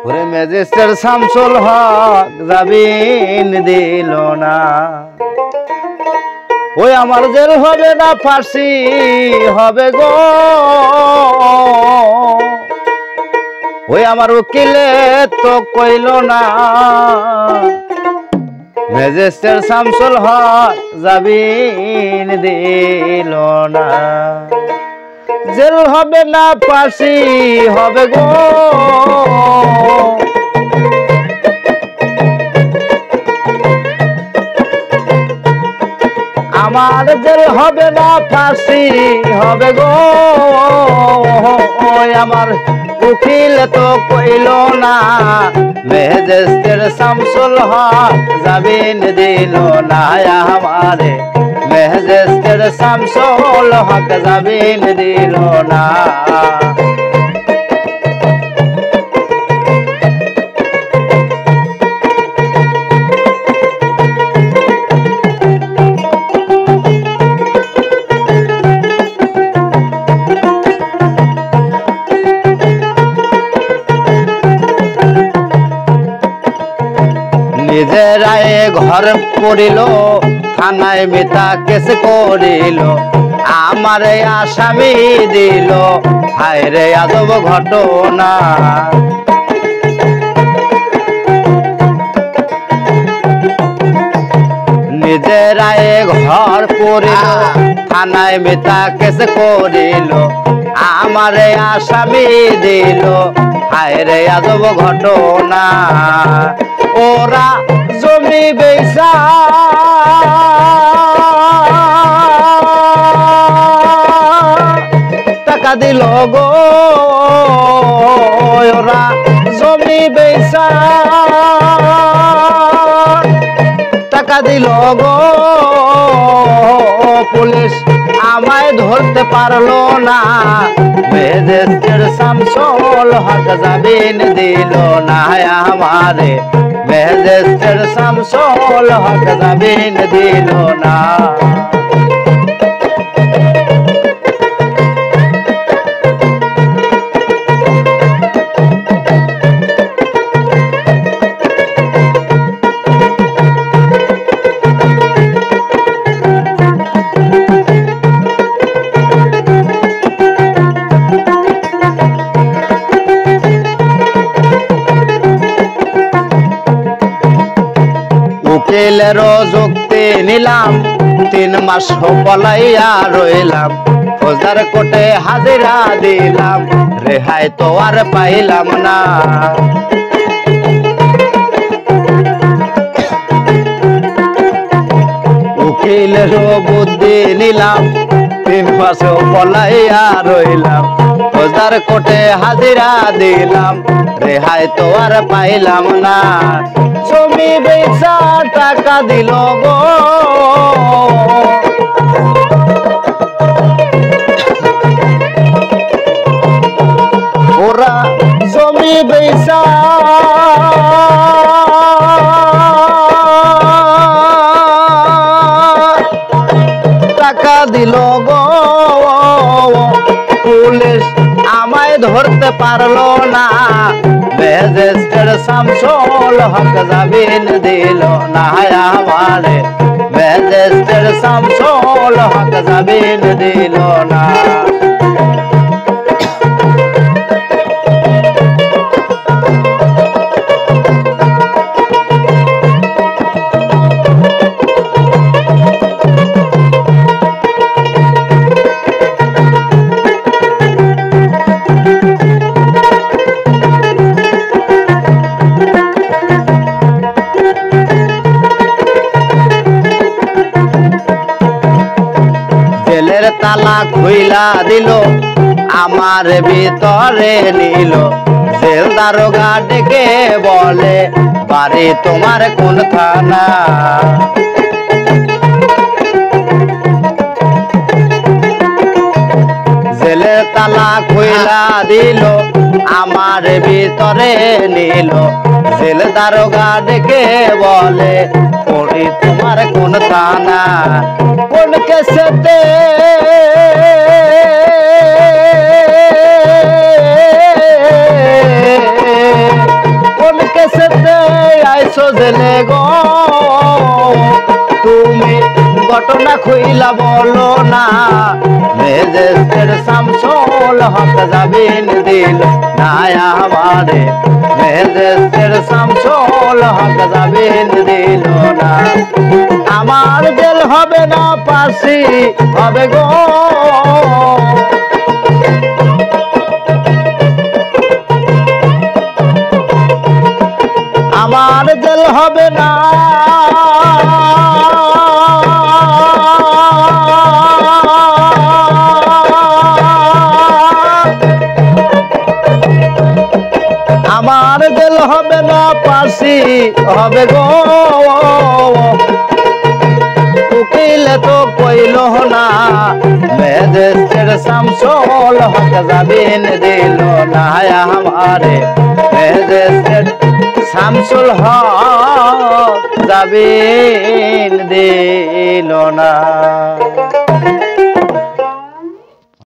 ওরে ম্যাজিস্ট্রেট শামসুল হক জামিন দিল না, ওই আমার জেল হবে না ফাঁসি হবে গো, ওই আমার উকিলে তো কইল না, ম্যাজিস্ট্রেট শামসুল হক জামিন দিল না, জেল হবে না ফাঁসি হবে গো, আমার জেল হবে না ফাঁসি হবে গো, আমার উকিল তো কইল না, ম্যাজিস্ট্রেট শামসুল হক জামিন দিল না, আমারে ম্যাজিস্ট্রেট শামসুল হক জামিন দিল না। নিজেরাই ঘর করিল, থানায় মিথ্যা কেস করিল, আমারে আসামি দিল, হায় রে আজব ঘটনা। নিজেরাই ঘর করিল, থানায় মিথ্যা কেস করিল, আমারে আসামি দিল, হায় রে আজব ঘটনা। ওরা জমি বেচা টাকা দিল গো, ওরা জমি বেচা টাকা দিল গো, পুলিশ আমায় ধরতে পারলো না, ম্যাজিস্ট্রেট শামসুল হক জামিন দিল না, আমারে ম্যাজিস্ট্রেট শামসুল হক জামিন দিল না। উকিলের যুক্তি নিলাম, 3 মাস পলাইয়া রইলাম, ফৌজদার কোর্টে হাজিরা দিলাম, রেহাই তো আর পাইলাম না। উকিলের বুদ্ধি নিলাম, 3 মাস পলাইয়া রইলাম, ফৌজদার কোর্টে হাজিরা দিলাম, রেহাই তো আর পাইলাম না। জমি বেচা টাকা দিল গো, ওরা জমি বেচা টাকা দিল গো, পুলিশ আমায় ধরতে পারলো না, ম্যাজিস্ট্রেট শামসুল হক জামিন দিল না, আমারে ম্যাজিস্ট্রেট শামসুল হক জামিন দিল না। জেলের তালা খুইলা দিল, আমার ভিতরে নিল, জেল দারোগা ডেকে বলে, বাড়ি তোমার কোন থানা? জেলের তালা খুইলা দিল, আমার ভিতরে নিল, জেল দারোগা ডেকে বলে, পড়ি তোমার কোন থানা? কোন কেসেতে আছো জেলে গো তুমি ঘটনা খুইলা বলো না মেজেস্টের শামসুল হক জামিন দিল না আমারে মেজেস্টের শামসুল হক জামিন দিল না আমার জেল হবে না ফাঁসি হবে গো আমার জেল হবে না আমার জেল হবে না ফাঁসি হবে গো উকিলে তো কইল না মেজেস্টের শামসুল হক জামিন দিল না আমারে মেজেস্টের শামসুল হক জামিন দিল না।